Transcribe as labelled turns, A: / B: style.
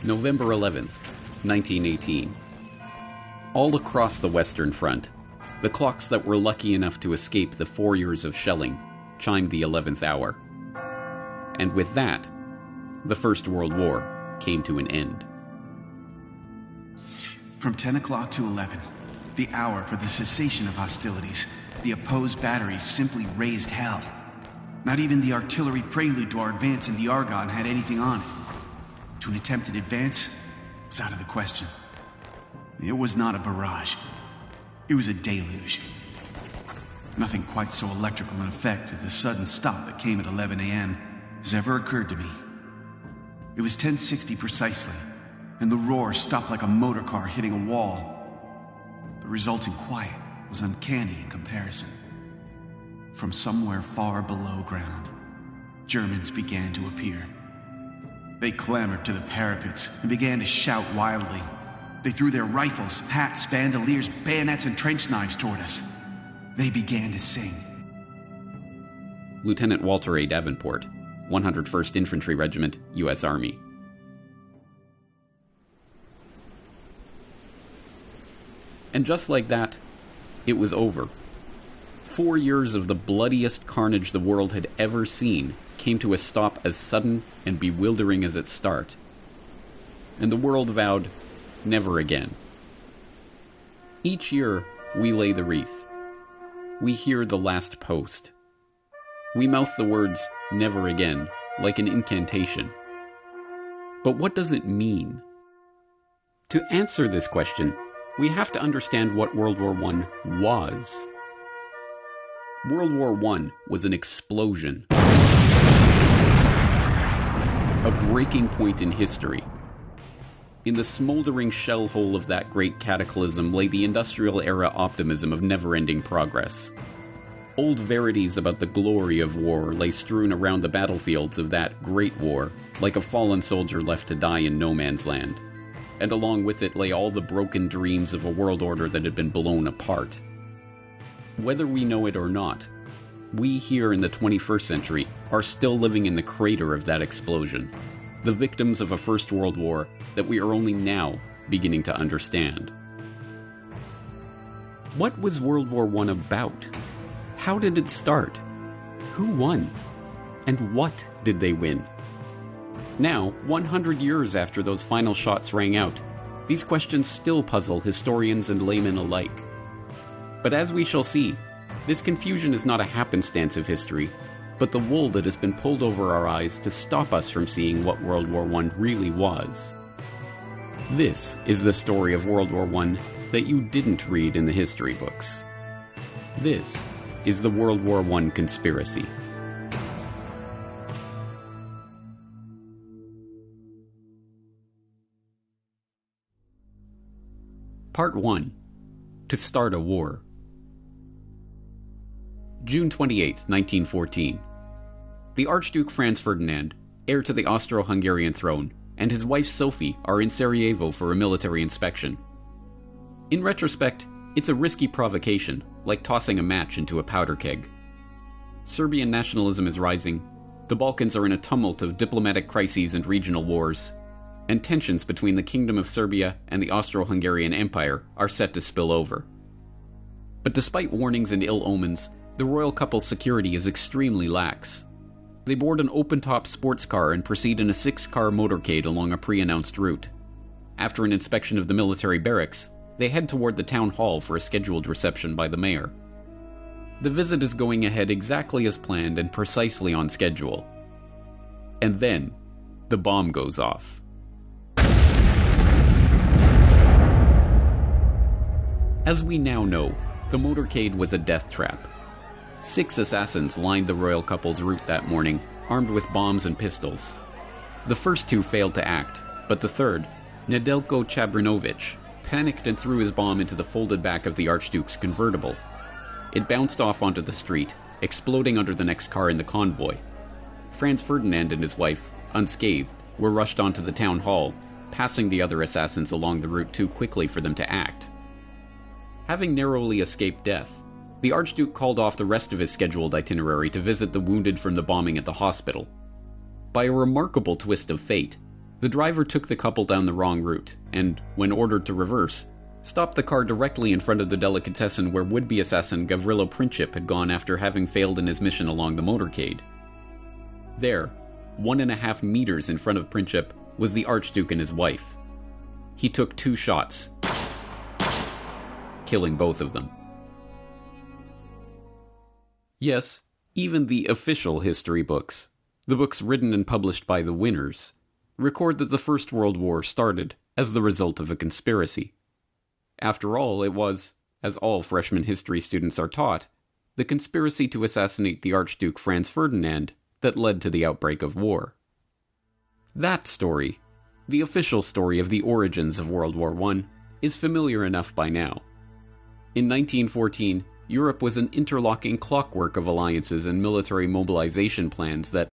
A: November 11th, 1918. All across the Western Front, the clocks that were lucky enough to escape the 4 years of shelling chimed the 11th hour. And with that, the First World War came to an end.
B: From 10 o'clock to 11, the hour for the cessation of hostilities, the opposed batteries simply raised hell. Not even the artillery prelude to our advance in the Argonne had anything on it. To an attempted advance was out of the question. It was not a barrage. It was a deluge. Nothing quite so electrical in effect as the sudden stop that came at 11 a.m. has ever occurred to me. It was 10:60 precisely, and the roar stopped like a motor car hitting a wall. The resulting quiet was uncanny in comparison. From somewhere far below ground, Germans began to appear. They clambered to the parapets and began to shout wildly. They threw their rifles, hats, bandoliers, bayonets, and trench knives toward us. They began to sing.
A: Lieutenant Walter A. Davenport, 101st Infantry Regiment, U.S. Army. And just like that, it was over. 4 years of the bloodiest carnage the world had ever seen came to a stop as sudden and bewildering as its start. And the world vowed, never again. Each year, we lay the wreath. We hear the last post. We mouth the words, never again, like an incantation. But what does it mean? To answer this question, we have to understand what World War I was. World War I was an explosion. A breaking point in history. In the smoldering shell hole of that great cataclysm lay the industrial era optimism of never-ending progress. Old verities about the glory of war lay strewn around the battlefields of that great war, like a fallen soldier left to die in no man's land. And along with it lay all the broken dreams of a world order that had been blown apart. Whether we know it or not, we here in the 21st century are still living in the crater of that explosion, the victims of a First World War that we are only now beginning to understand. What was World War I about? How did it start? Who won? And what did they win? Now, 100 years after those final shots rang out, these questions still puzzle historians and laymen alike. But as we shall see, this confusion is not a happenstance of history, but the wool that has been pulled over our eyes to stop us from seeing what World War I really was. This is the story of World War I that you didn't read in the history books. This is the World War I conspiracy. Part 1. To start a war. June 28, 1914. The Archduke Franz Ferdinand, heir to the Austro-Hungarian throne, and his wife Sophie are in Sarajevo for a military inspection. In retrospect, it's a risky provocation, like tossing a match into a powder keg. Serbian nationalism is rising, the Balkans are in a tumult of diplomatic crises and regional wars, and tensions between the Kingdom of Serbia and the Austro-Hungarian Empire are set to spill over. But despite warnings and ill omens, the royal couple's security is extremely lax. They board an open-top sports car and proceed in a 6-car motorcade along a pre-announced route. After an inspection of the military barracks, they head toward the town hall for a scheduled reception by the mayor. The visit is going ahead exactly as planned and precisely on schedule. And then, the bomb goes off. As we now know, the motorcade was a death trap. 6 assassins lined the royal couple's route that morning, armed with bombs and pistols. The first 2 failed to act, but the third, Nedeljko Chabrinovic, panicked and threw his bomb into the folded back of the Archduke's convertible. It bounced off onto the street, exploding under the next car in the convoy. Franz Ferdinand and his wife, unscathed, were rushed onto the town hall, passing the other assassins along the route too quickly for them to act. Having narrowly escaped death, the Archduke called off the rest of his scheduled itinerary to visit the wounded from the bombing at the hospital. By a remarkable twist of fate, The driver took the couple down the wrong route, and, when ordered to reverse, stopped the car directly in front of the delicatessen where would-be assassin Gavrilo Princip had gone after having failed in his mission along the motorcade. There, 1.5 meters in front of Princip, was the Archduke and his wife. He took 2 shots, killing both of them. Yes, even the official history books, the books written and published by the winners, record that the First World War started as the result of a conspiracy. After all, it was, as all freshman history students are taught, the conspiracy to assassinate the Archduke Franz Ferdinand that led to the outbreak of war. That story, the official story of the origins of World War I, is familiar enough by now. In 1914, Europe was an interlocking clockwork of alliances and military mobilization plans that,